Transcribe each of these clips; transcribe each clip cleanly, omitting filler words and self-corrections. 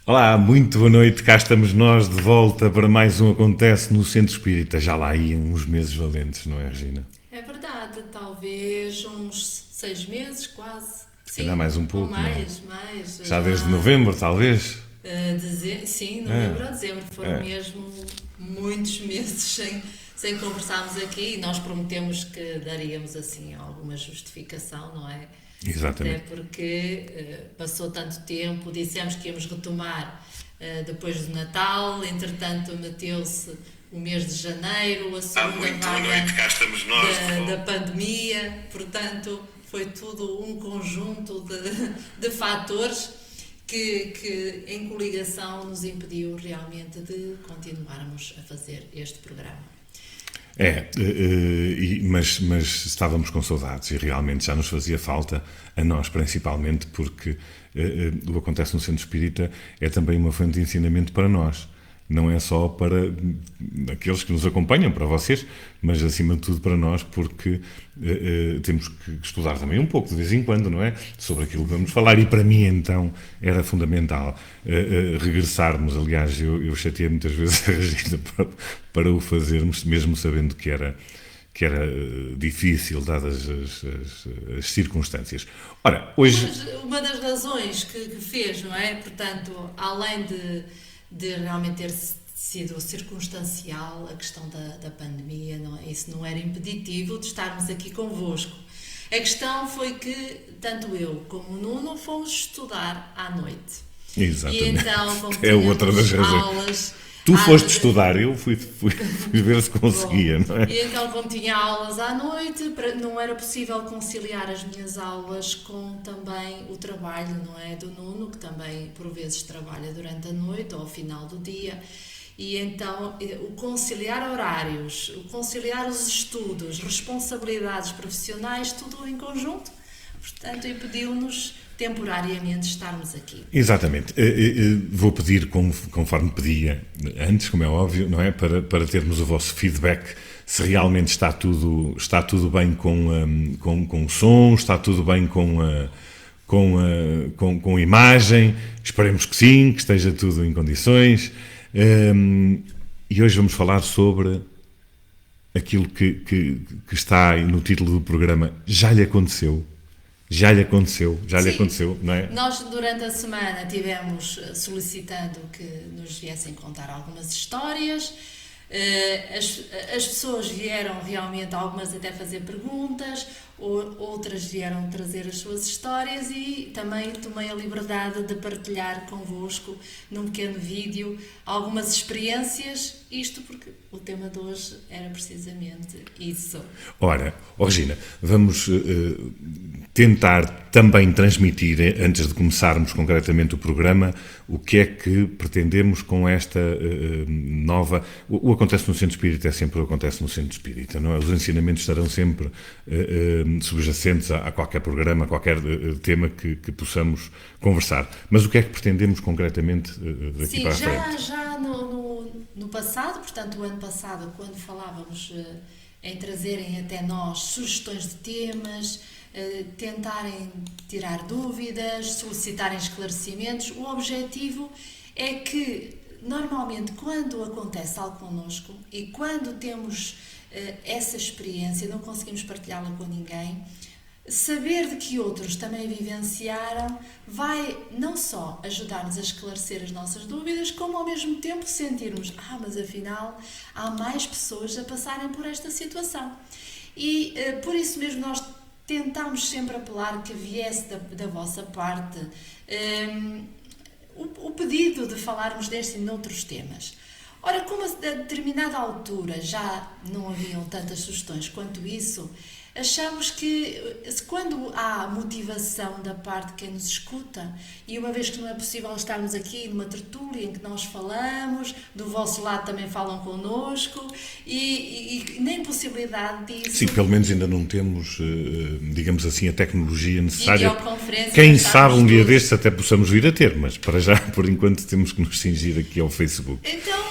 Olá, muito boa noite, cá estamos nós de volta para mais um Acontece no Centro Espírita. Já lá iam uns meses valentes, não é, Regina? É verdade, talvez uns 6 meses, quase. Se calhar Sim, mais um ou pouco, não é? mais. Já desde novembro, talvez? Sim, É, novembro a dezembro. Foram é, mesmo muitos meses sem conversarmos aqui e nós prometemos que daríamos assim alguma justificação, não é? Até exatamente. porque passou tanto tempo, dissemos que íamos retomar depois do Natal, entretanto meteu-se o mês de janeiro, a segunda Muito boa vaga noite, cá estamos nós de da volta. pandemia, portanto foi tudo um conjunto de fatores que em coligação nos impediu realmente de continuarmos a fazer este programa. Mas estávamos com saudades e realmente já nos fazia falta, a nós principalmente, porque o Acontece no Centro Espírita é também uma fonte de ensinamento para nós. Não é só para aqueles que nos acompanham, para vocês, mas acima de tudo para nós, porque temos que estudar também um pouco, de vez em quando, não é? Sobre aquilo que vamos falar. E para mim, então, era fundamental regressarmos. Aliás, eu chateei muitas vezes a Regina para o fazermos, mesmo sabendo que era difícil, dadas as circunstâncias. Ora, hoje. Mas uma das razões que fez, não é? Portanto, além de realmente ter sido circunstancial a questão da pandemia, não é? Isso não era impeditivo de estarmos aqui convosco. A questão foi que tanto eu como o Nuno fomos estudar à noite. E Exatamente. então, como É outra das tínhamos razões. aulas. Tu foste estudar, eu fui ver se conseguia, Bom, não é? e então, como tinha aulas à noite, não era possível conciliar as minhas aulas com também o trabalho, não é? Do Nuno, que também por vezes trabalha durante a noite ou ao final do dia. E então, o conciliar horários, o conciliar os estudos, responsabilidades profissionais, tudo em conjunto, portanto, impediu-nos temporariamente estarmos aqui. Exatamente. Vou pedir, conforme pedia antes, como é óbvio, não é? Para termos o vosso feedback, se realmente está tudo bem com o som, está tudo bem com a imagem. Esperemos que sim, que esteja tudo em condições. E hoje vamos falar sobre aquilo que está aí no título do programa. Já lhe aconteceu, não é? Nós durante a semana tivemos solicitando que nos viessem contar algumas histórias. As pessoas vieram realmente, algumas até fazer perguntas, outras vieram trazer as suas histórias e também tomei a liberdade de partilhar convosco num pequeno vídeo algumas experiências, isto porque o tema de hoje era precisamente isso. Ora, Regina, vamos tentar também transmitir, antes de começarmos concretamente o programa, o que é que pretendemos com esta nova... O Acontece no Centro Espírita é sempre o Acontece no Centro Espírita, não é? Os ensinamentos estarão sempre subjacentes a qualquer programa, a qualquer tema que possamos conversar. Mas o que é que pretendemos concretamente daqui para a frente? Já no passado, portanto o ano passado, quando falávamos em trazerem até nós sugestões de temas, tentarem tirar dúvidas, solicitarem esclarecimentos, o objetivo é que normalmente quando acontece algo connosco e quando temos essa experiência, não conseguimos partilhá-la com ninguém, saber de que outros também vivenciaram vai não só ajudar-nos a esclarecer as nossas dúvidas, como ao mesmo tempo sentirmos, mas afinal há mais pessoas a passarem por esta situação. E por isso mesmo nós tentámos sempre apelar que viesse da vossa parte o pedido de falarmos deste e noutros temas. Ora, como a determinada altura já não haviam tantas sugestões quanto isso, achamos que quando há motivação da parte de quem nos escuta, e uma vez que não é possível estarmos aqui numa tertúlia em que nós falamos, do vosso lado também falam connosco, e nem possibilidade disso. Sim, pelo menos ainda não temos, digamos assim, a tecnologia necessária. Videoconferência, Quem sabe um dia todos. destes até possamos vir a ter, mas para já, por enquanto, temos que nos cingir aqui ao Facebook. Então,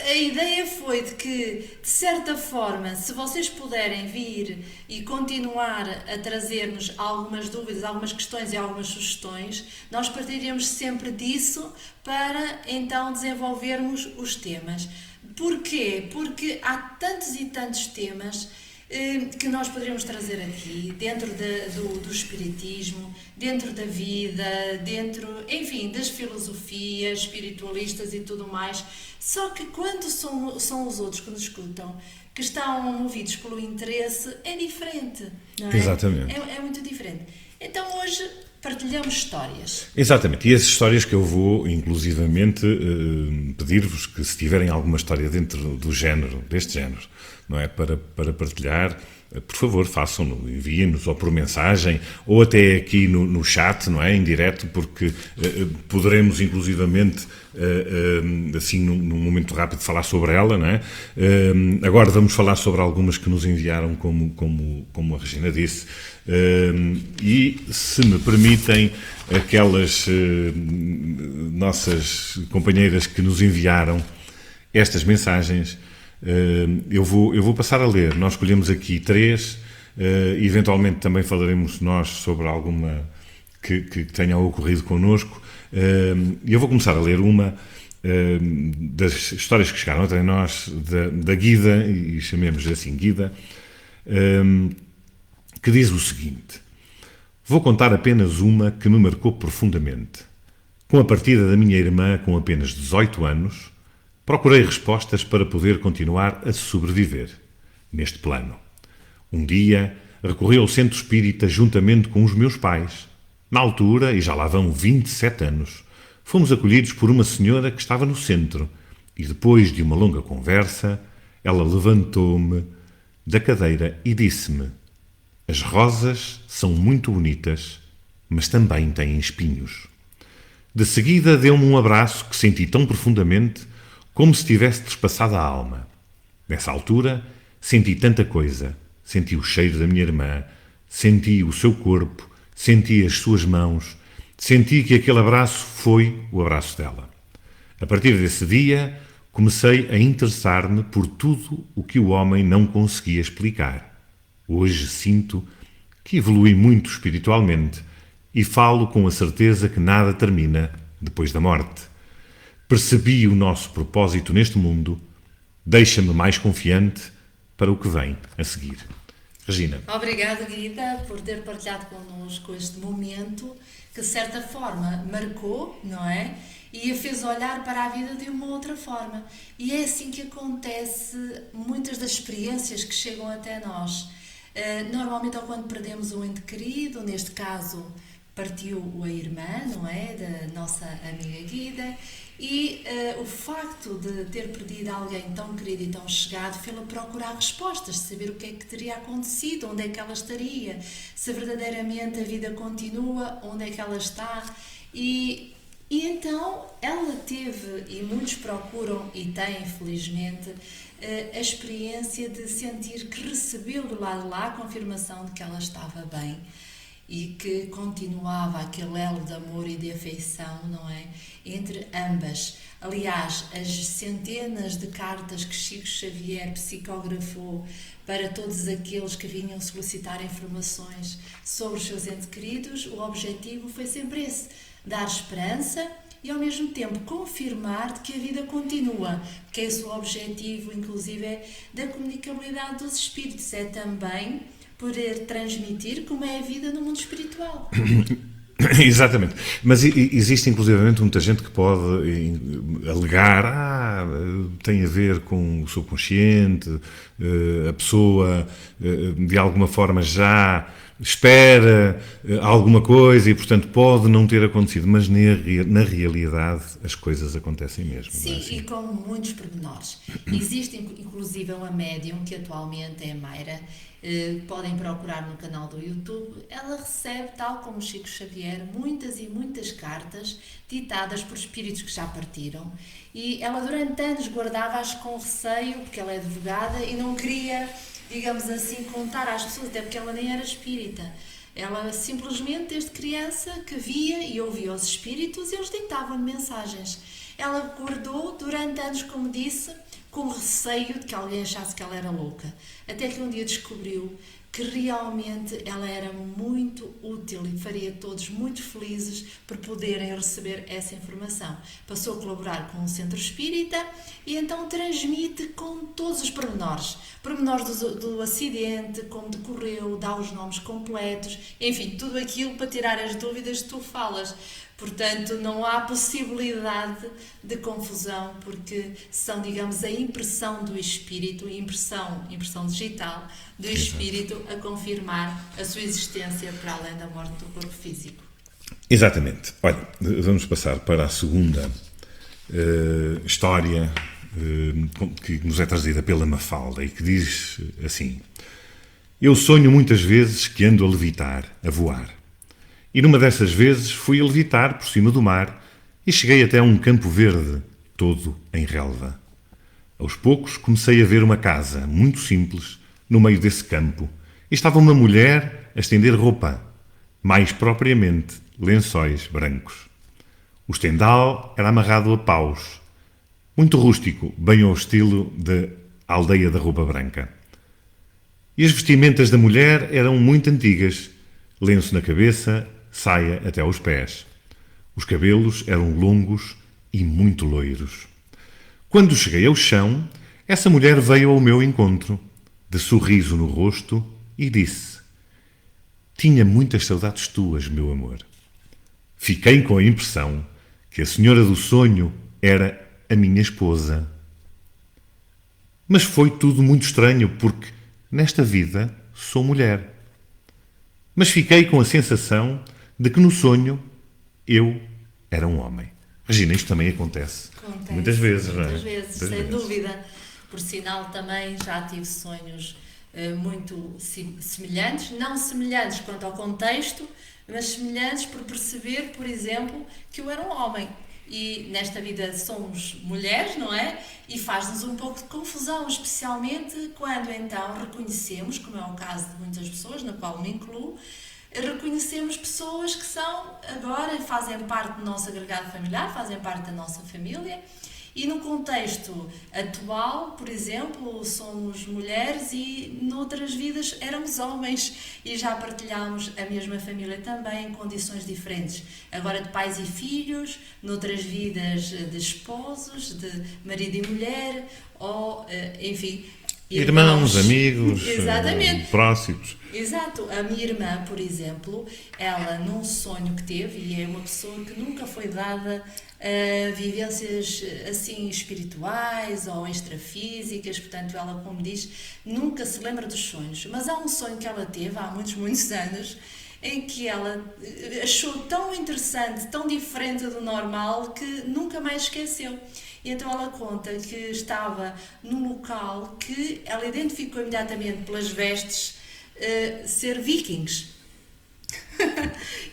a ideia foi de que, de certa forma, se vocês puderem vir e continuar a trazer-nos algumas dúvidas, algumas questões e algumas sugestões, nós partiríamos sempre disso para então desenvolvermos os temas. Porquê? Porque há tantos e tantos temas que nós poderíamos trazer aqui, dentro do espiritismo, dentro da vida, dentro, enfim, das filosofias espiritualistas e tudo mais. Só que quando são os outros que nos escutam, que estão movidos pelo interesse, é diferente, não é? Exatamente. É muito diferente. Então hoje partilhamos histórias. Exatamente, e as histórias que eu vou, inclusivamente, pedir-vos que, se tiverem alguma história dentro do género, deste género, não é, para partilhar, por favor, façam-no, enviem-nos ou por mensagem, ou até aqui no chat, não é, em direto, porque poderemos, inclusivamente, assim, num momento rápido, falar sobre ela, não é? Agora vamos falar sobre algumas que nos enviaram, como a Regina disse, e, se me permitem, aquelas nossas companheiras que nos enviaram estas mensagens, eu vou passar a ler. Nós escolhemos aqui 3, eventualmente também falaremos nós sobre alguma que tenha ocorrido connosco, e eu vou começar a ler uma das histórias que chegaram até nós, da Guida, e chamemos-lhe assim Guida, que diz o seguinte: vou contar apenas uma que me marcou profundamente. Com a partida da minha irmã com apenas 18 anos, procurei respostas para poder continuar a sobreviver neste plano. Um dia, recorri ao centro espírita juntamente com os meus pais. Na altura, e já lá vão 27 anos, fomos acolhidos por uma senhora que estava no centro e, depois de uma longa conversa, ela levantou-me da cadeira e disse-me: as rosas são muito bonitas, mas também têm espinhos. De seguida deu-me um abraço que senti tão profundamente como se tivesse trespassado a alma. Nessa altura, senti tanta coisa. Senti o cheiro da minha irmã, senti o seu corpo, senti as suas mãos, senti que aquele abraço foi o abraço dela. A partir desse dia, comecei a interessar-me por tudo o que o homem não conseguia explicar. Hoje sinto que evolui muito espiritualmente e falo com a certeza que nada termina depois da morte. Percebi o nosso propósito neste mundo, deixa-me mais confiante para o que vem a seguir. Regina. Obrigada, Guida, por ter partilhado connosco este momento que, de certa forma, marcou, não é? E a fez olhar para a vida de uma outra forma. E é assim que acontece muitas das experiências que chegam até nós. Normalmente é quando perdemos um ente querido, neste caso partiu a irmã, não é? Da nossa amiga Guida, e o facto de ter perdido alguém tão querido e tão chegado fez-la procurar respostas, saber o que é que teria acontecido, onde é que ela estaria, se verdadeiramente a vida continua, onde é que ela está, e então ela teve, e muitos procuram e têm felizmente, a experiência de sentir que recebeu do lado de lá a confirmação de que ela estava bem e que continuava aquele elo de amor e de afeição, não é? Entre ambas. Aliás, as centenas de cartas que Chico Xavier psicografou para todos aqueles que vinham solicitar informações sobre os seus entes queridos, o objetivo foi sempre esse: dar esperança e, ao mesmo tempo, confirmar de que a vida continua, porque esse é o objetivo, inclusive, da comunicabilidade dos espíritos, é também poder transmitir como é a vida no mundo espiritual. Exatamente. Mas existe, inclusivamente, muita gente que pode alegar tem a ver com o subconsciente, a pessoa, de alguma forma, já espera alguma coisa e, portanto, pode não ter acontecido. Mas, na realidade, as coisas acontecem mesmo. Sim, não é assim? E com muitos pormenores. Existe, inclusive, uma médium, que atualmente é a Mayra, podem procurar no canal do YouTube. Ela recebe, tal como Chico Xavier, muitas e muitas cartas ditadas por espíritos que já partiram, e ela durante anos guardava-as com receio, porque ela é advogada e não queria, digamos assim, contar às pessoas, até porque ela nem era espírita. Ela simplesmente, desde criança, que via e ouvia os espíritos, e eles ditavam mensagens. Ela guardou durante anos, como disse, com receio de que alguém achasse que ela era louca. Até que um dia descobriu que realmente ela era muito útil e faria todos muito felizes por poderem receber essa informação. Passou a colaborar com o centro espírita e então transmite com todos os pormenores. Pormenores do acidente, como decorreu, dá os nomes completos, enfim, tudo aquilo para tirar as dúvidas que tu falas. Portanto, não há possibilidade de confusão, porque são, digamos, a impressão do espírito, impressão digital do espírito a confirmar a sua existência para além da morte do corpo físico. Exatamente. Olha, vamos passar para a segunda história que nos é trazida pela Mafalda e que diz assim: eu sonho muitas vezes que ando a levitar, a voar. E numa dessas vezes fui a levitar por cima do mar e cheguei até a um campo verde, todo em relva. Aos poucos comecei a ver uma casa, muito simples, no meio desse campo, e estava uma mulher a estender roupa, mais propriamente lençóis brancos. O estendal era amarrado a paus, muito rústico, bem ao estilo da aldeia da roupa branca. E as vestimentas da mulher eram muito antigas, lenço na cabeça, saia até aos pés. Os cabelos eram longos e muito loiros. Quando cheguei ao chão, essa mulher veio ao meu encontro, de sorriso no rosto, e disse: tinha muitas saudades tuas, meu amor. Fiquei com a impressão que a senhora do sonho era a minha esposa. Mas foi tudo muito estranho, porque nesta vida sou mulher. Mas fiquei com a sensação de que no sonho eu era um homem. Regina, isto também acontece muitas vezes, não é? Muitas vezes, sem dúvida. Por sinal, também já tive sonhos muito semelhantes, não semelhantes quanto ao contexto, mas semelhantes por perceber, por exemplo, que eu era um homem. E nesta vida somos mulheres, não é? E faz-nos um pouco de confusão, especialmente quando então reconhecemos, como é o caso de muitas pessoas, na qual me incluo, reconhecemos pessoas que são agora, fazem parte do nosso agregado familiar, fazem parte da nossa família. E no contexto atual, por exemplo, somos mulheres e noutras vidas éramos homens e já partilhámos a mesma família também em condições diferentes. Agora de pais e filhos, noutras vidas de esposos, de marido e mulher, ou enfim... Irmãos, amigos, próximos. Exato. A minha irmã, por exemplo, ela num sonho que teve, e é uma pessoa que nunca foi dada a vivências assim espirituais ou extrafísicas, portanto ela, como diz, nunca se lembra dos sonhos. Mas há um sonho que ela teve há muitos anos, em que ela achou tão interessante, tão diferente do normal, que nunca mais esqueceu. E então ela conta que estava num local que ela identificou imediatamente pelas vestes ser vikings.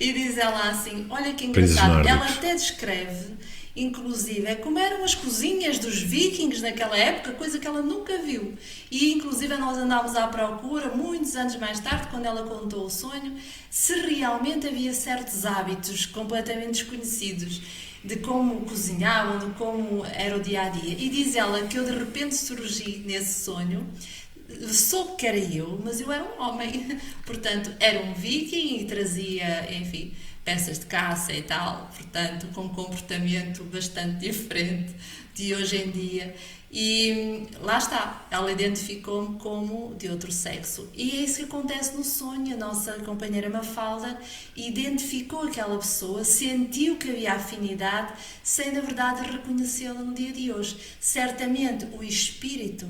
E diz ela assim, olha que engraçado, ela até descreve, inclusive, como eram as cozinhas dos vikings naquela época, coisa que ela nunca viu. E inclusive nós andámos à procura, muitos anos mais tarde, quando ela contou o sonho, se realmente havia certos hábitos completamente desconhecidos, de como cozinhavam, de como era o dia-a-dia. E diz ela que eu de repente surgi nesse sonho, soube que era eu, mas eu era um homem. Portanto, era um viking e trazia, enfim, peças de caça e tal, portanto, com um comportamento bastante diferente de hoje em dia. E lá está, ela identificou-me como de outro sexo. E é isso que acontece no sonho. A nossa companheira Mafalda identificou aquela pessoa, sentiu que havia afinidade, sem na verdade reconhecê-la no dia de hoje. Certamente o espírito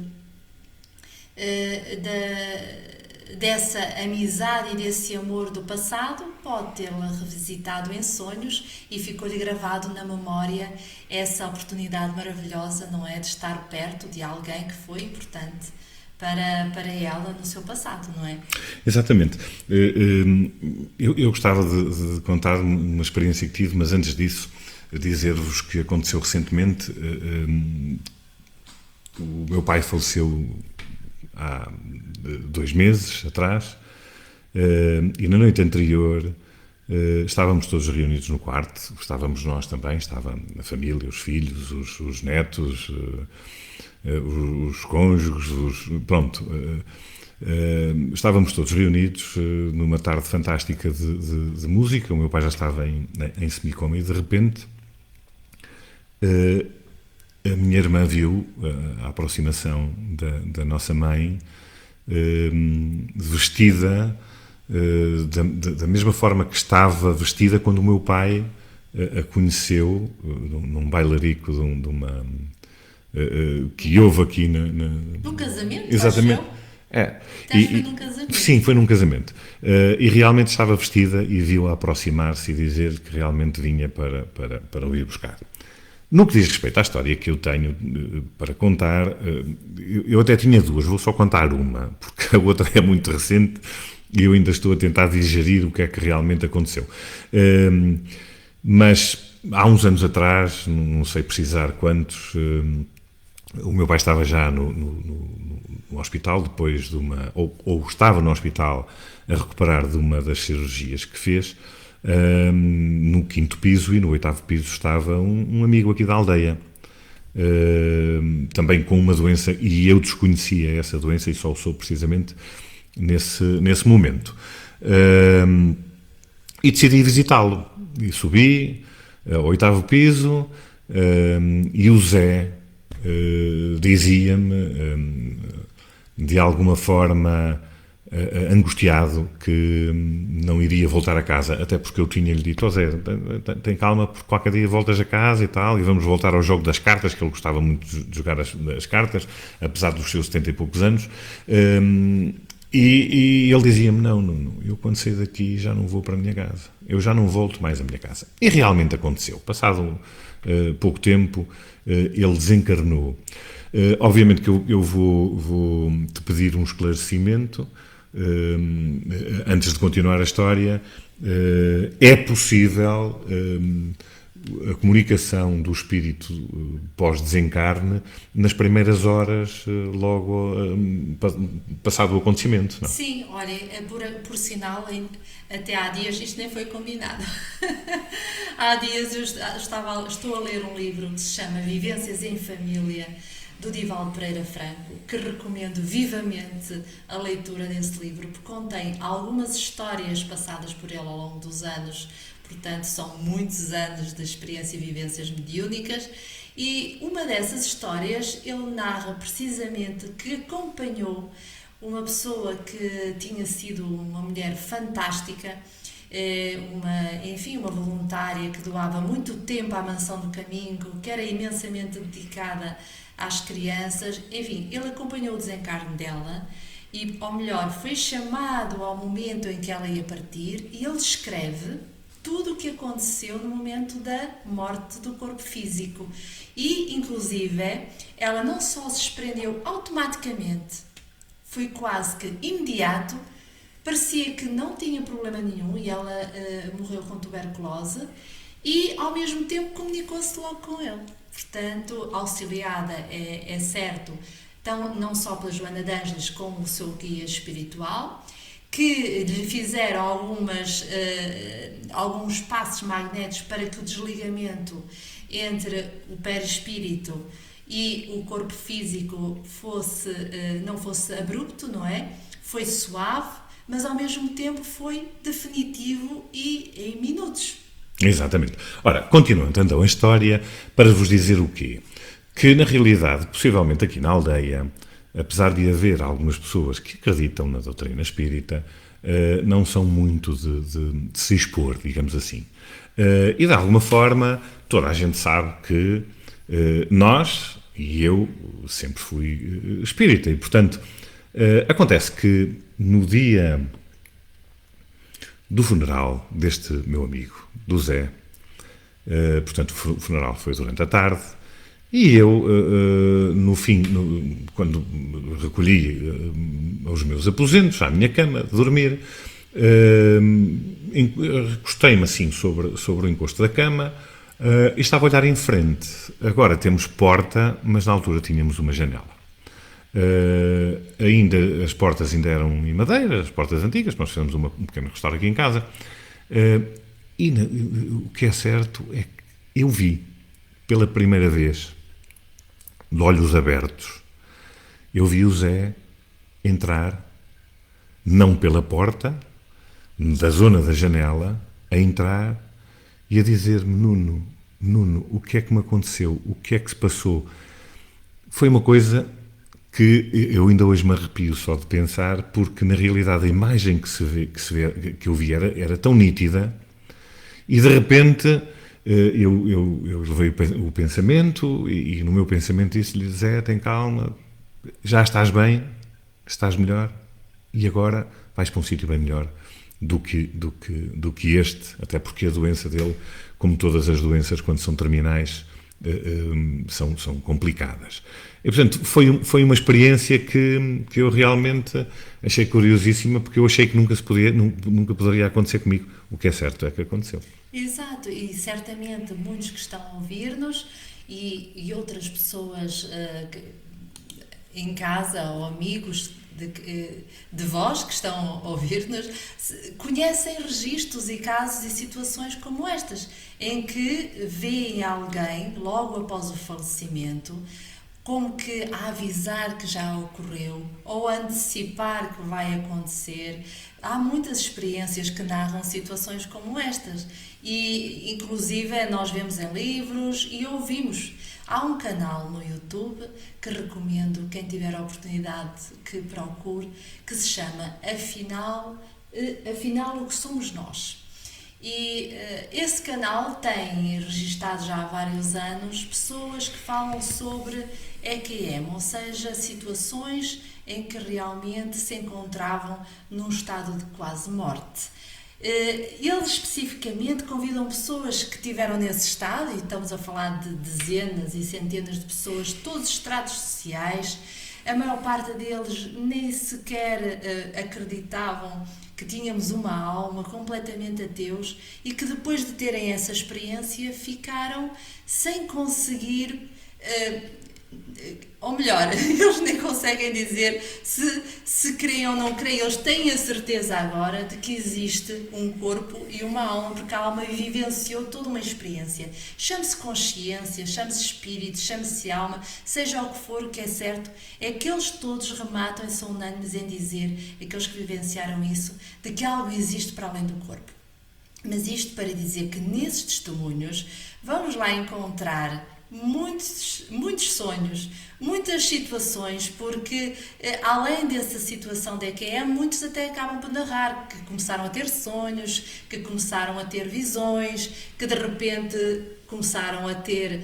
dessa amizade e desse amor do passado pode tê-la revisitado em sonhos e ficou-lhe gravado na memória essa oportunidade maravilhosa, não é? De estar perto de alguém que foi importante para ela no seu passado, não é? Exatamente. Eu gostava de contar uma experiência que tive, mas antes disso dizer-vos que aconteceu recentemente. O meu pai faleceu há 2 meses atrás, e na noite anterior Estávamos todos reunidos no quarto, estávamos nós também, estava a família, os filhos, os netos, os cônjuges, pronto. Estávamos todos reunidos numa tarde fantástica de música. O meu pai já estava em semicoma e de repente a minha irmã viu a aproximação da nossa mãe vestida da mesma forma que estava vestida quando o meu pai a conheceu num bailarico de uma que houve aqui num casamento. Exatamente. Foi num casamento. Sim, foi num casamento. E realmente estava vestida e viu-a aproximar-se e dizer que realmente vinha para o ir buscar. No que diz respeito à história que eu tenho para contar, eu até tinha duas, vou só contar uma, porque a outra é muito recente e eu ainda estou a tentar digerir o que é que realmente aconteceu. Mas há uns anos atrás, não sei precisar quantos, o meu pai estava já no hospital, depois de uma... Ou estava no hospital a recuperar de uma das cirurgias que fez. No 5º piso e no 8º piso estava um amigo aqui da aldeia, também com uma doença, e eu desconhecia essa doença e só o soube precisamente nesse momento. E decidi visitá-lo. E subi ao 8º piso e o Zé dizia-me, de alguma forma angustiado, que não iria voltar a casa, até porque eu tinha-lhe dito: Zé, tem calma, porque qualquer dia voltas a casa e tal, e vamos voltar ao jogo das cartas, que ele gostava muito de jogar as cartas, apesar dos seus 70 e poucos anos. E ele dizia-me: não, eu quando sair daqui já não vou para a minha casa, eu já não volto mais à minha casa. E realmente aconteceu. Passado pouco tempo, ele desencarnou. Obviamente que eu vou te pedir um esclarecimento antes de continuar a história. É possível a comunicação do espírito pós-desencarne nas primeiras horas, logo passado o acontecimento, não? Sim, olha, por sinal, até há dias, isto nem foi combinado. Há dias estou a ler um livro que se chama Vivências em Família, do Divaldo Pereira Franco, que recomendo vivamente a leitura desse livro, porque contém algumas histórias passadas por ele ao longo dos anos. Portanto, são muitos anos de experiência e vivências mediúnicas, e uma dessas histórias ele narra precisamente que acompanhou uma pessoa que tinha sido uma mulher fantástica, uma voluntária que doava muito tempo à Mansão do Caminho, que era imensamente dedicada às crianças. Enfim, ele acompanhou o desencarne dela e, ou melhor, foi chamado ao momento em que ela ia partir, e ele descreve tudo o que aconteceu no momento da morte do corpo físico. E, inclusive, ela não só se desprendeu automaticamente, foi quase que imediato, parecia que não tinha problema nenhum, e ela morreu com tuberculose, e, ao mesmo tempo, comunicou-se logo com ele. Portanto, auxiliada, é certo, então, não só pela Joana de Ângeles, como o seu guia espiritual, que lhe fizeram alguns passos magnéticos para que o desligamento entre o perispírito e o corpo físico não fosse abrupto, não é? Foi suave, mas ao mesmo tempo foi definitivo e em minutos. Exatamente. Ora, continuando então a história, para vos dizer o quê? Que na realidade, possivelmente aqui na aldeia, apesar de haver algumas pessoas que acreditam na doutrina espírita, não são muito de se expor, digamos assim. E de alguma forma, toda a gente sabe que nós, e eu, sempre fui espírita, e portanto, acontece que no dia do funeral deste meu amigo, do Zé, portanto, o funeral foi durante a tarde, e eu, no fim, quando recolhi os meus aposentos, à minha cama, de dormir, recostei-me assim sobre o encosto da cama e estava a olhar em frente. Agora temos porta, mas na altura tínhamos uma janela. As portas ainda eram em madeira, as portas antigas, nós fizemos um pequeno restauro aqui em casa. O que é certo é que eu vi, pela primeira vez, de olhos abertos, eu vi o Zé entrar, não pela porta, da zona da janela, a entrar e a dizer-me: Nuno, o que é que me aconteceu? O que é que se passou? Foi uma coisa que eu ainda hoje me arrepio só de pensar, porque na realidade a imagem que eu vi era tão nítida, e de repente eu levei o pensamento, e no meu pensamento disse-lhe: Zé, tem calma, já estás bem, estás melhor, e agora vais para um sítio bem melhor do que este, até porque a doença dele, como todas as doenças quando são terminais, são complicadas. E, portanto, foi uma experiência que eu realmente achei curiosíssima, porque eu achei que nunca poderia acontecer comigo. O que é certo é que aconteceu. Exato, e certamente muitos que estão a ouvir-nos e outras pessoas em casa ou amigos de vós que estão a ouvir-nos conhecem registros e casos e situações como estas, em que veem alguém logo após o falecimento como que a avisar que já ocorreu ou a antecipar que vai acontecer. Há muitas experiências que narram situações como estas e inclusive nós vemos em livros e ouvimos. Há um canal no YouTube que recomendo, quem tiver a oportunidade que procure, que se chama Afinal o que somos nós. E esse canal tem registado já há vários anos pessoas que falam sobre EQM, ou seja, situações em que realmente se encontravam num estado de quase morte. Eles especificamente convidam pessoas que estiveram nesse estado, e estamos a falar de dezenas e centenas de pessoas de todos os estratos sociais. A maior parte deles nem sequer acreditavam que tínhamos uma alma, completamente ateus, e que depois de terem essa experiência ficaram sem conseguir, ou melhor, eles nem conseguem dizer se creem ou não creem. Eles têm a certeza agora de que existe um corpo e uma alma, porque a alma vivenciou toda uma experiência. Chame-se consciência, chame-se espírito, chame-se alma, seja o que for, o que é certo é que eles todos rematam e são unânimes em dizer, aqueles que vivenciaram isso, de que algo existe para além do corpo. Mas isto para dizer que nesses testemunhos vamos lá encontrar muitos sonhos, muitas situações, porque além dessa situação da EQM, muitos até acabam por narrar que começaram a ter sonhos, que começaram a ter visões, que de repente começaram a ter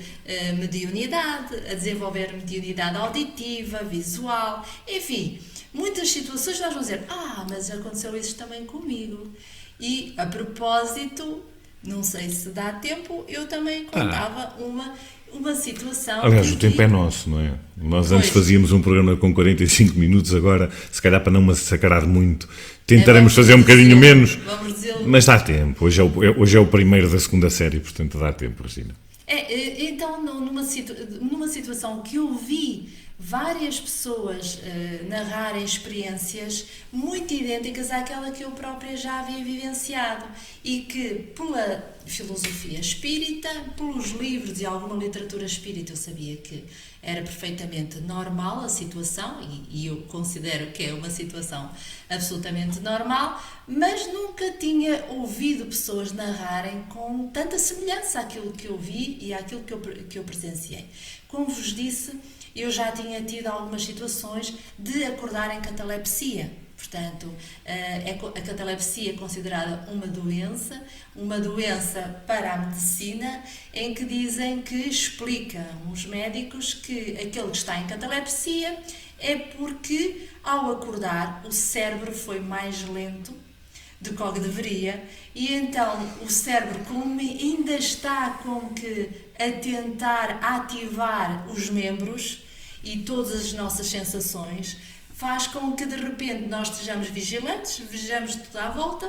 mediunidade, a desenvolver mediunidade auditiva, visual, enfim, muitas situações nós vamos dizer, mas aconteceu isso também comigo. E a propósito, não sei se dá tempo, eu também contava uma situação... Aliás, o tempo é nosso, não é? Nós antes fazíamos um programa com 45 minutos, agora, se calhar para não massacrar muito, tentaremos fazer um bocadinho menos, mas dá tempo. Hoje é o primeiro da segunda série, portanto dá tempo, Regina. Então, numa situação que eu vi várias pessoas narrarem experiências muito idênticas àquela que eu própria já havia vivenciado e que, pela filosofia espírita, pelos livros e alguma literatura espírita, eu sabia que era perfeitamente normal a situação e eu considero que é uma situação absolutamente normal, mas nunca tinha ouvido pessoas narrarem com tanta semelhança àquilo que eu vi e àquilo que eu presenciei. Como vos disse, eu já tinha tido algumas situações de acordar em catalepsia. Portanto, a catalepsia é considerada uma doença para a medicina, em que dizem que explicam os médicos que aquele que está em catalepsia é porque, ao acordar, o cérebro foi mais lento do que deveria, e então o cérebro, como ainda está a tentar ativar os membros e todas as nossas sensações, faz com que de repente nós estejamos vigilantes, vejamos tudo à volta,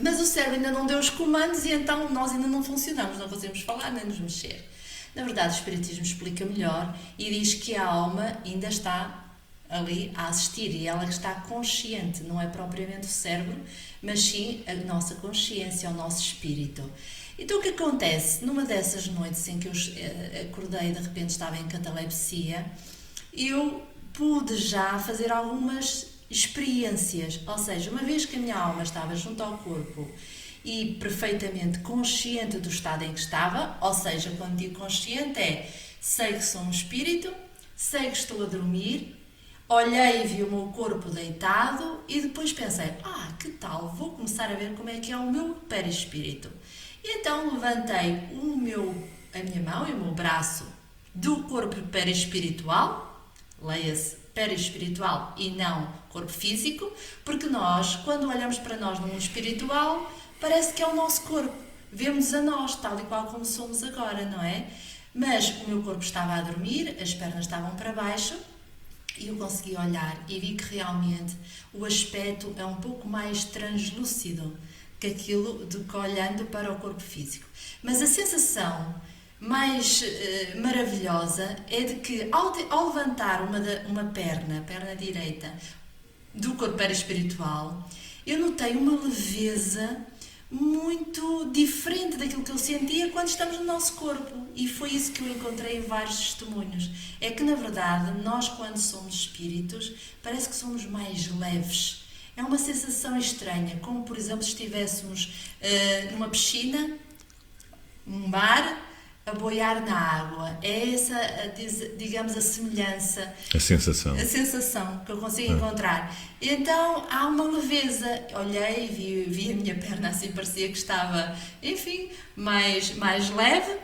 mas o cérebro ainda não deu os comandos e então nós ainda não funcionamos, não conseguimos falar nem nos mexer. Na verdade, o Espiritismo explica melhor e diz que a alma ainda está ali a assistir e ela que está consciente, não é propriamente o cérebro, mas sim a nossa consciência, o nosso espírito. Então o que acontece? Numa dessas noites em que eu acordei e de repente estava em catalepsia, eu pude já fazer algumas experiências, ou seja, uma vez que a minha alma estava junto ao corpo e perfeitamente consciente do estado em que estava, ou seja, quando digo consciente sei que sou um espírito, sei que estou a dormir, olhei e vi o meu corpo deitado e depois pensei, que tal, vou começar a ver como é que é o meu perispírito. E então levantei a minha mão e o meu braço do corpo perispiritual, leia-se perispiritual e não corpo físico, porque nós, quando olhamos para nós no mundo espiritual, parece que é o nosso corpo. Vemos a nós, tal e qual como somos agora, não é? Mas o meu corpo estava a dormir, as pernas estavam para baixo e eu consegui olhar e vi que realmente o aspecto é um pouco mais translúcido que aquilo do que olhando para o corpo físico. Mas a sensação mais maravilhosa é de que ao levantar uma perna, a perna direita, do corpo perispiritual, eu notei uma leveza muito diferente daquilo que eu sentia quando estamos no nosso corpo. E foi isso que eu encontrei em vários testemunhos. É que, na verdade, nós, quando somos espíritos, parece que somos mais leves. É uma sensação estranha, como, por exemplo, se estivéssemos numa piscina, num mar, a boiar na água. É essa, digamos, a semelhança. A sensação. A sensação que eu consigo encontrar. Então, há uma leveza. Olhei e vi a minha perna assim, parecia que estava, enfim, mais leve.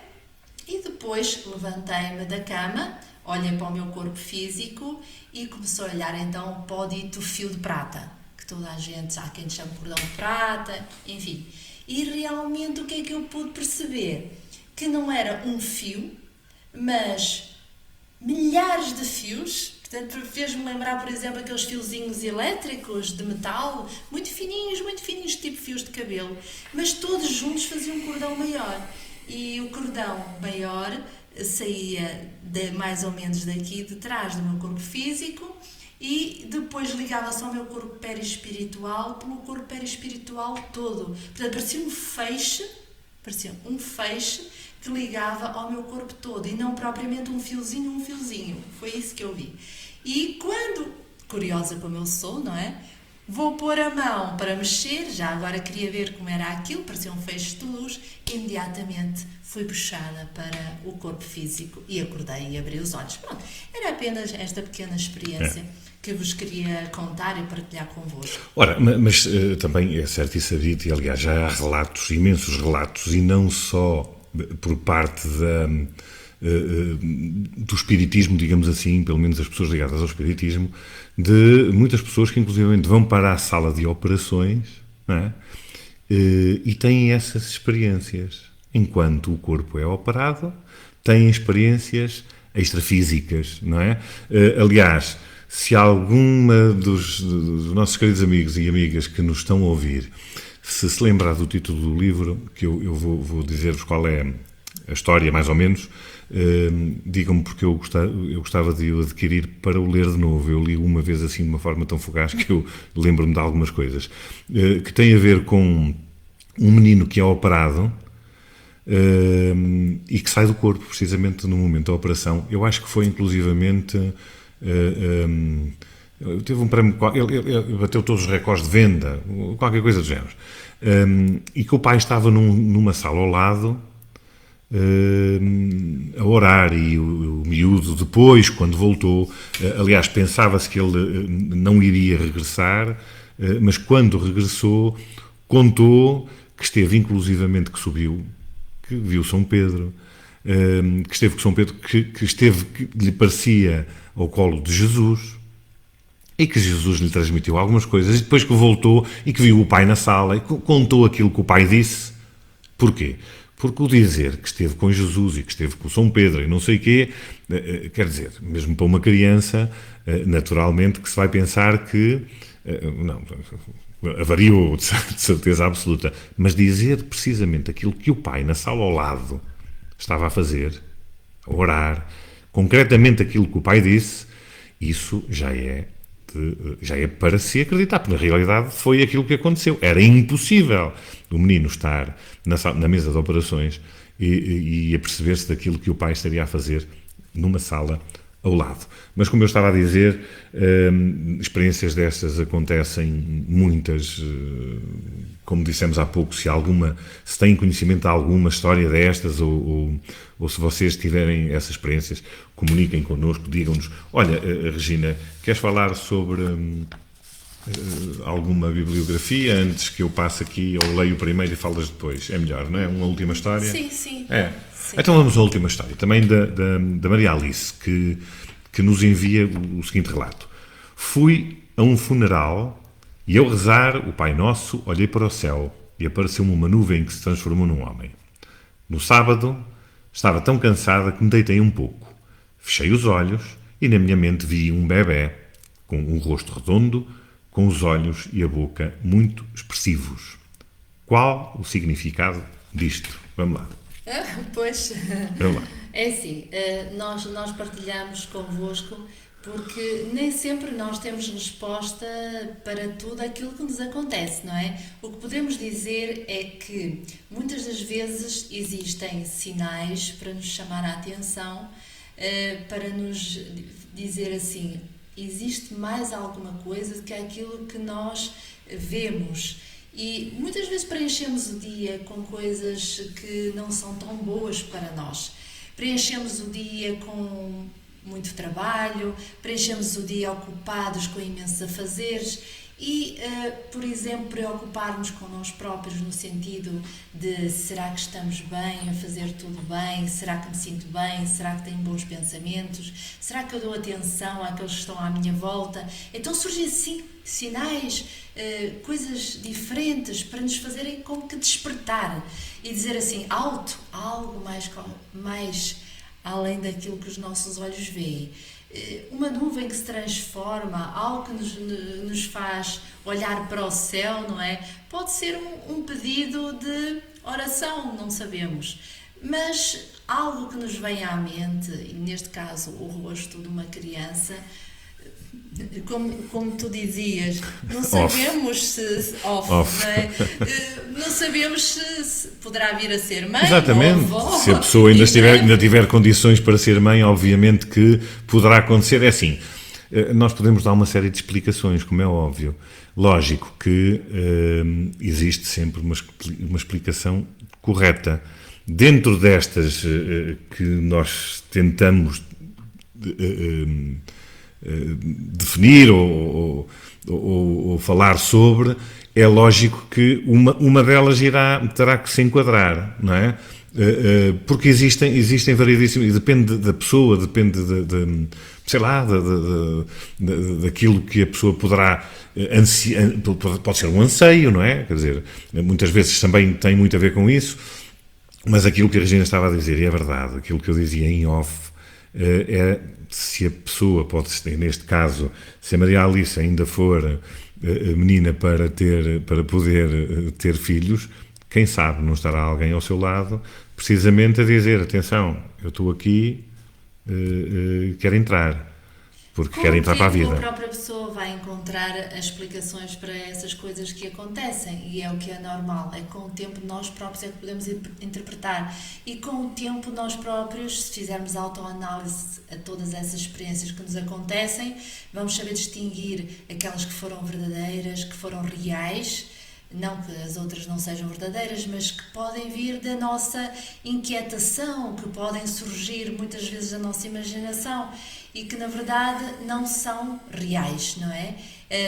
E depois levantei-me da cama, olhei para o meu corpo físico e comecei a olhar então para o dito fio de prata. Que toda a gente, há quem chama cordão de prata, enfim. E realmente o que é que eu pude perceber? Que não era um fio, mas milhares de fios. Portanto, fez-me lembrar, por exemplo, aqueles fiozinhos elétricos de metal, muito fininhos, tipo fios de cabelo, mas todos juntos faziam um cordão maior. E o cordão maior saía mais ou menos daqui, de trás do meu corpo físico, e depois ligava-se ao meu corpo perispiritual, pelo corpo perispiritual todo. Portanto, parecia um feixe que ligava ao meu corpo todo e não propriamente um fiozinho. Foi isso que eu vi. E quando, curiosa como eu sou, não é? Vou pôr a mão para mexer, já agora queria ver como era aquilo, parecia um feixe de luz, imediatamente fui puxada para o corpo físico e acordei e abri os olhos. Pronto, era apenas esta pequena experiência que vos queria contar e partilhar convosco. Ora, mas também é certo e sabido, e aliás já há relatos, imensos relatos, e não só por parte do espiritismo, digamos assim, pelo menos as pessoas ligadas ao espiritismo, de muitas pessoas que inclusive vão para a sala de operações, não é? E têm essas experiências. Enquanto o corpo é operado, têm experiências extrafísicas, não é? Aliás, se alguma dos nossos queridos amigos e amigas que nos estão a ouvir se lembrar do título do livro, que eu vou dizer-vos qual é a história, mais ou menos, digam-me, porque eu gostava de o adquirir para o ler de novo. Eu li uma vez assim de uma forma tão fugaz que eu lembro-me de algumas coisas, que tem a ver com um menino que é operado e que sai do corpo precisamente no momento da operação. Eu acho que foi inclusivamente... teve um prémio, ele bateu todos os recordes de venda, qualquer coisa do género, e que o pai estava numa sala ao lado a orar, e o miúdo depois, quando voltou, aliás, pensava-se que ele não iria regressar, mas quando regressou contou que esteve inclusivamente, que subiu, que viu São Pedro, que esteve com São Pedro, que lhe parecia ao colo de Jesus, e que Jesus lhe transmitiu algumas coisas, e depois que voltou e que viu o pai na sala e contou aquilo que o pai disse. Porquê? Porque o dizer que esteve com Jesus e que esteve com São Pedro e não sei o quê, quer dizer, mesmo para uma criança, naturalmente que se vai pensar que não, avariou de certeza absoluta, mas dizer precisamente aquilo que o pai na sala ao lado estava a fazer, a orar, concretamente aquilo que o pai disse, Isso já é para se acreditar, porque na realidade foi aquilo que aconteceu. Era impossível o menino estar na mesa de operações e a perceber-se daquilo que o pai estaria a fazer numa sala ao lado. Mas, como eu estava a dizer, experiências destas acontecem muitas. Como dissemos há pouco, se têm conhecimento de alguma história destas, ou se vocês tiverem essas experiências, comuniquem connosco, digam-nos: olha, Regina, queres falar sobre alguma bibliografia antes que eu passe aqui, ou leio primeiro e falas depois? É melhor, não é? Uma última história? Sim, sim. É. Sim. Então vamos à última história, também da Maria Alice, que nos envia o seguinte relato. Fui a um funeral e, ao rezar o Pai Nosso, olhei para o céu e apareceu-me uma nuvem que se transformou num homem. No sábado, estava tão cansada que me deitei um pouco. Fechei os olhos e na minha mente vi um bebé com um rosto redondo, com os olhos e a boca muito expressivos. Qual o significado disto? Vamos lá. Pois, Vamos lá. é assim, nós partilhamos convosco porque nem sempre nós temos resposta para tudo aquilo que nos acontece, não é? O que podemos dizer é que muitas das vezes existem sinais para nos chamar a atenção, para nos dizer assim, existe mais alguma coisa do que aquilo que nós vemos. E muitas vezes preenchemos o dia com coisas que não são tão boas para nós. Preenchemos o dia com muito trabalho, preenchemos o dia ocupados com imensos afazeres e, por exemplo, preocupar-nos com nós próprios no sentido de: será que estamos bem a fazer tudo bem? Será que me sinto bem? Será que tenho bons pensamentos? Será que eu dou atenção àqueles que estão à minha volta? Então surgem assim sinais, coisas diferentes para nos fazerem como que despertar e dizer assim: alto, algo mais além daquilo que os nossos olhos veem. Uma nuvem que se transforma, algo que nos faz olhar para o céu, não é? Pode ser um pedido de oração, não sabemos. Mas algo que nos vem à mente, e neste caso o rosto de uma criança, como tu dizias, não sabemos se não sabemos se poderá vir a ser mãe. Exatamente. Ou avó. Se a pessoa ainda tiver condições para ser mãe, obviamente que poderá acontecer. É assim, nós podemos dar uma série de explicações, como é óbvio. Lógico que existe sempre uma explicação correta. Dentro destas que nós tentamos definir ou falar sobre, é lógico que uma delas terá que se enquadrar, não é? Porque existem variedíssimas, e depende da pessoa, depende sei lá, daquilo que a pessoa poderá ansiar, pode ser um anseio, não é? Quer dizer, muitas vezes também tem muito a ver com isso, mas aquilo que a Regina estava a dizer, e é verdade, aquilo que eu dizia em off, é se a pessoa pode ser, neste caso, se a Maria Alice ainda for menina para poder ter filhos, quem sabe não estará alguém ao seu lado precisamente a dizer: atenção, eu estou aqui, quero entrar, porque quero entrar para a vida. A própria pessoa vai encontrar as explicações para essas coisas que acontecem, e é o que é normal. É com o tempo nós próprios é que podemos interpretar, e com o tempo nós próprios, se fizermos autoanálise a todas essas experiências que nos acontecem, vamos saber distinguir aquelas que foram verdadeiras, que foram reais. Não que as outras não sejam verdadeiras, mas que podem vir da nossa inquietação, que podem surgir muitas vezes da nossa imaginação e que na verdade não são reais, não é?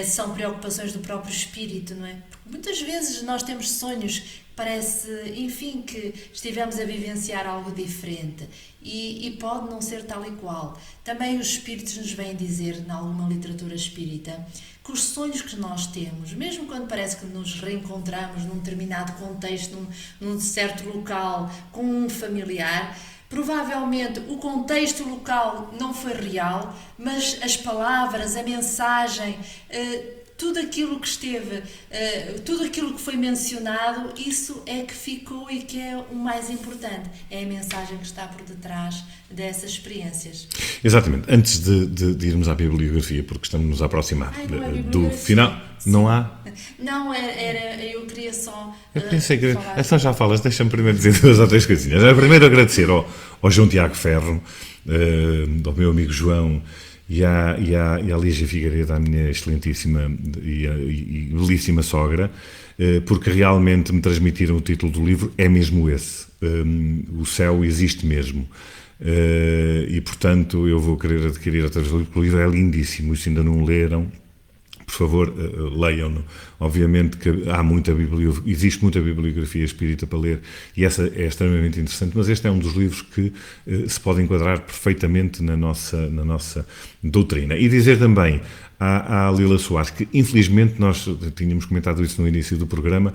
São preocupações do próprio espírito, não é? Porque muitas vezes nós temos sonhos que parece, enfim, que estivemos a vivenciar algo diferente e pode não ser tal e qual. Também os espíritos nos vêm dizer, em alguma literatura espírita, que os sonhos que nós temos, mesmo quando parece que nos reencontramos num determinado contexto, num certo local, com um familiar, provavelmente o contexto local não foi real, mas as palavras, a mensagem, tudo aquilo que esteve, tudo aquilo que foi mencionado, isso é que ficou e que é o mais importante. É a mensagem que está por detrás dessas experiências. Exatamente. Antes de irmos à bibliografia, porque estamos a aproximar do final, Sim. não há? Não, eu queria só. Eu pensei que. falar. Então já falas, deixa-me primeiro dizer 2 ou 3 coisinhas. Primeiro agradecer ao João Tiago Ferro, ao meu amigo João e à Lígia Figueiredo, à minha excelentíssima e belíssima sogra, porque realmente me transmitiram o título do livro, é mesmo esse. O céu existe mesmo. E portanto eu vou querer adquirir através do livro, porque o livro é lindíssimo, e se ainda não o leram, por favor, leiam-no. Obviamente que existe muita bibliografia espírita para ler, e essa é extremamente interessante, mas este é um dos livros que se pode enquadrar perfeitamente na nossa doutrina. E dizer também à Lila Soares que, infelizmente, nós tínhamos comentado isso no início do programa,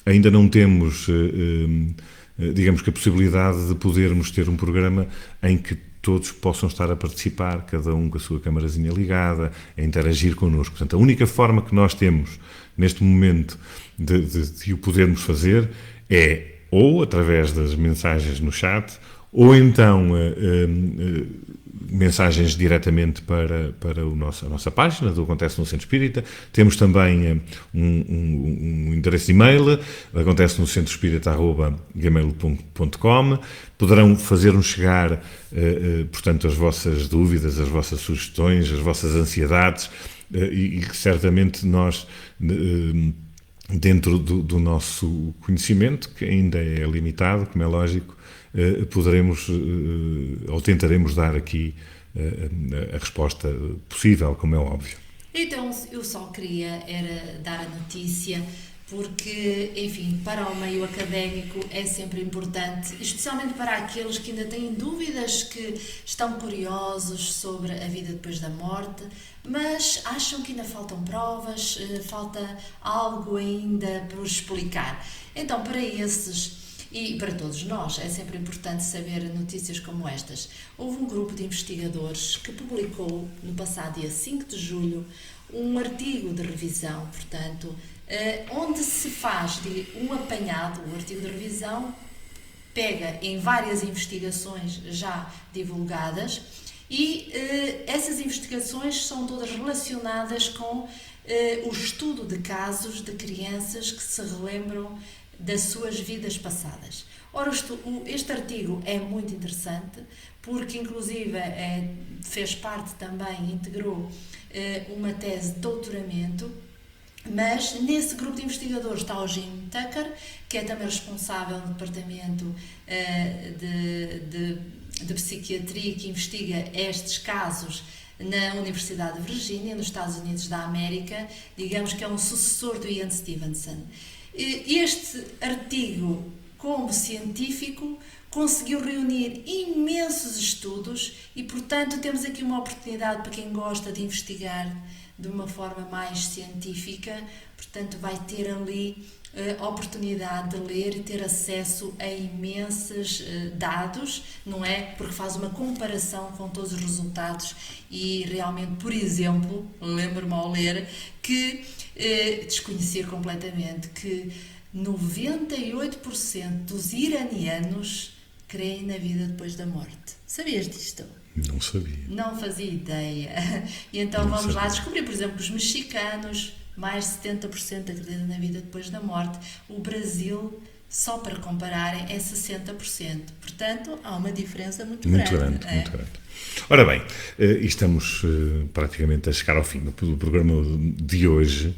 ainda não temos, digamos que a possibilidade de podermos ter um programa em que todos possam estar a participar, cada um com a sua camarazinha ligada, a interagir connosco. Portanto, a única forma que nós temos, neste momento, de o podermos fazer é ou através das mensagens no chat, ou então mensagens diretamente para a nossa página do Acontece no Centro Espírita. Temos também um endereço de e-mail, acontece no centroespírita@gmail.com. Poderão fazer-nos chegar, portanto, as vossas dúvidas, as vossas sugestões, as vossas ansiedades, e que certamente nós, dentro do nosso conhecimento, que ainda é limitado, como é lógico, poderemos ou tentaremos dar aqui a resposta possível, como é óbvio. Então, eu só queria era dar a notícia, porque, enfim, para o meio académico é sempre importante, especialmente para aqueles que ainda têm dúvidas, que estão curiosos sobre a vida depois da morte, mas acham que ainda faltam provas, falta algo ainda por explicar. Então, para esses e para todos nós é sempre importante saber notícias como estas. Houve um grupo de investigadores que publicou no passado dia 5 de julho um artigo de revisão, portanto, onde se faz um apanhado. O artigo de revisão pega em várias investigações já divulgadas e essas investigações são todas relacionadas com o estudo de casos de crianças que se relembram das suas vidas passadas. Ora, este artigo é muito interessante porque, inclusive, fez parte também, integrou uma tese de doutoramento, mas nesse grupo de investigadores está o Jim Tucker, que é também responsável do departamento de psiquiatria, que investiga estes casos na Universidade de Virgínia, nos Estados Unidos da América, digamos que é um sucessor do Ian Stevenson. Este artigo, como científico, conseguiu reunir imensos estudos e, portanto, temos aqui uma oportunidade para quem gosta de investigar de uma forma mais científica, portanto, vai ter ali a oportunidade de ler e ter acesso a imensos dados, não é? Porque faz uma comparação com todos os resultados e realmente, por exemplo, lembro-me ao ler que desconhecia completamente que 98% dos iranianos creem na vida depois da morte. Sabias disto? Não sabia. Não fazia ideia. E então Não vamos sabia. lá descobrir, por exemplo, os mexicanos, mais de 70% acreditam na vida depois da morte. O Brasil, só para compararem, é 60%. Portanto, há uma diferença muito grande. Muito grande. Ora bem, estamos praticamente a chegar ao fim do programa de hoje.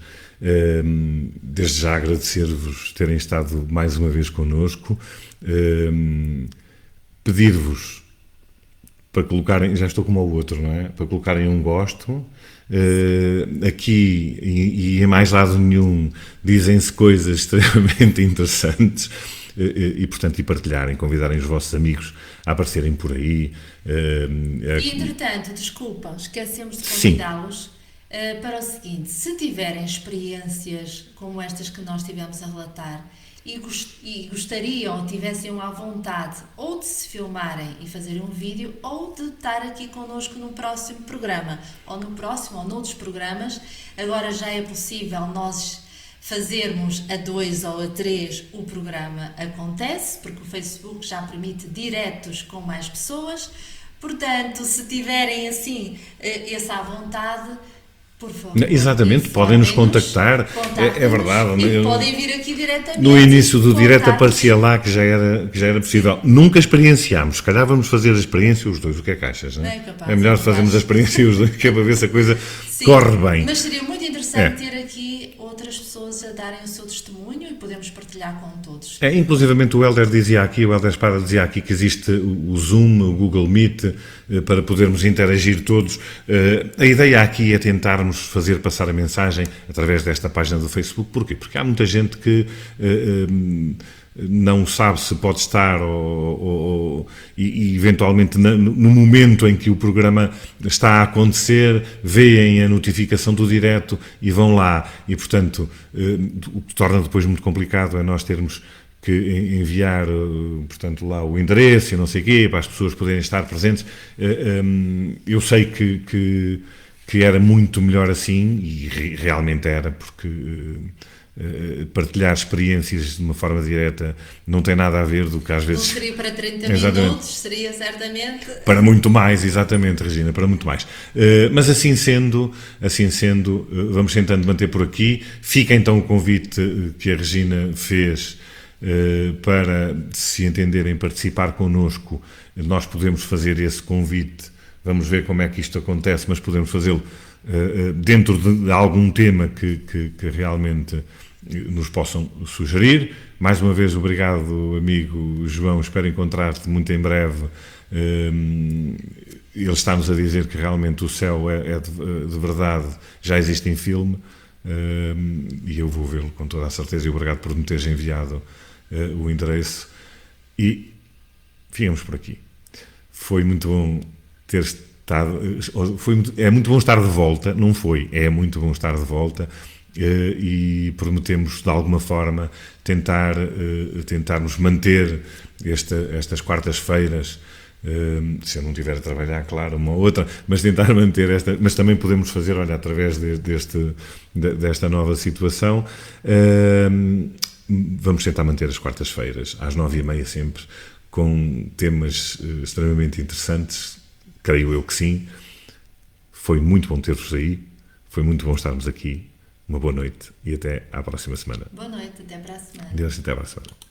Desde já agradecer-vos terem estado mais uma vez connosco, pedir-vos para colocarem, já estou como ao outro, não é? Para colocarem um gosto. Aqui e em mais lado nenhum dizem-se coisas extremamente interessantes e portanto, partilharem, convidarem os vossos amigos a aparecerem por aí. E entretanto, desculpa, esquecemos de convidá-los para o seguinte: se tiverem experiências como estas que nós tivemos a relatar e gostariam ou tivessem à vontade ou de se filmarem e fazerem um vídeo ou de estar aqui connosco no próximo programa, ou no próximo ou noutros programas. Agora já é possível nós fazermos a 2 ou a 3 o programa acontece, porque o Facebook já permite diretos com mais pessoas. Portanto, se tiverem assim essa à vontade, por favor, exatamente, podem nos contactar. É verdade. E podem vir aqui diretamente. No início do direto aparecia lá que já era possível. Nunca experienciámos. Se calhar vamos fazer a experiência os dois. O que é que achas? Não é? É melhor fazermos a experiência os dois, que é para ver se a coisa corre bem. Mas seria muito interessante ter aqui outras pessoas a darem o seu testemunho e podemos partilhar com todos. Inclusivamente o Hélder Espada dizia aqui que existe o Zoom, o Google Meet, para podermos interagir todos. A ideia aqui é tentarmos fazer passar a mensagem através desta página do Facebook. Porquê? Porque há muita gente que não sabe se pode estar e eventualmente no momento em que o programa está a acontecer, veem a notificação do direto e vão lá. E, portanto, o que torna depois muito complicado é nós termos que enviar, portanto, lá o endereço e não sei o quê, para as pessoas poderem estar presentes. Eu sei que era muito melhor assim, e realmente era, porque partilhar experiências de uma forma direta não tem nada a ver do que às vezes... Não seria para 30 minutos, seria certamente... Para muito mais, exatamente, Regina, para muito mais. Mas assim sendo, vamos tentando manter por aqui. Fica então o convite que a Regina fez para, se entenderem, participar connosco. Nós podemos fazer esse convite. Vamos ver como é que isto acontece, mas podemos fazê-lo dentro de algum tema que realmente nos possam sugerir. Mais uma vez, obrigado, amigo João. Espero encontrar-te muito em breve. Ele está-nos a dizer que realmente o céu é de verdade, já existe em filme, e eu vou vê-lo com toda a certeza. E obrigado por me teres enviado o endereço. E ficamos por aqui. Foi muito bom ter estado. É muito bom estar de volta. Não foi, é muito bom estar de volta. E prometemos de alguma forma tentarmos manter estas quartas-feiras, se eu não estiver a trabalhar, claro, uma ou outra, mas tentar manter mas também podemos fazer, olha, através desta nova situação. Vamos tentar manter as quartas-feiras às 9h30 sempre, com temas extremamente interessantes, creio eu que sim. Foi muito bom ter-vos aí, foi muito bom estarmos aqui. Uma boa noite e até à próxima semana. Boa noite, até para a semana. Deus, até para a semana.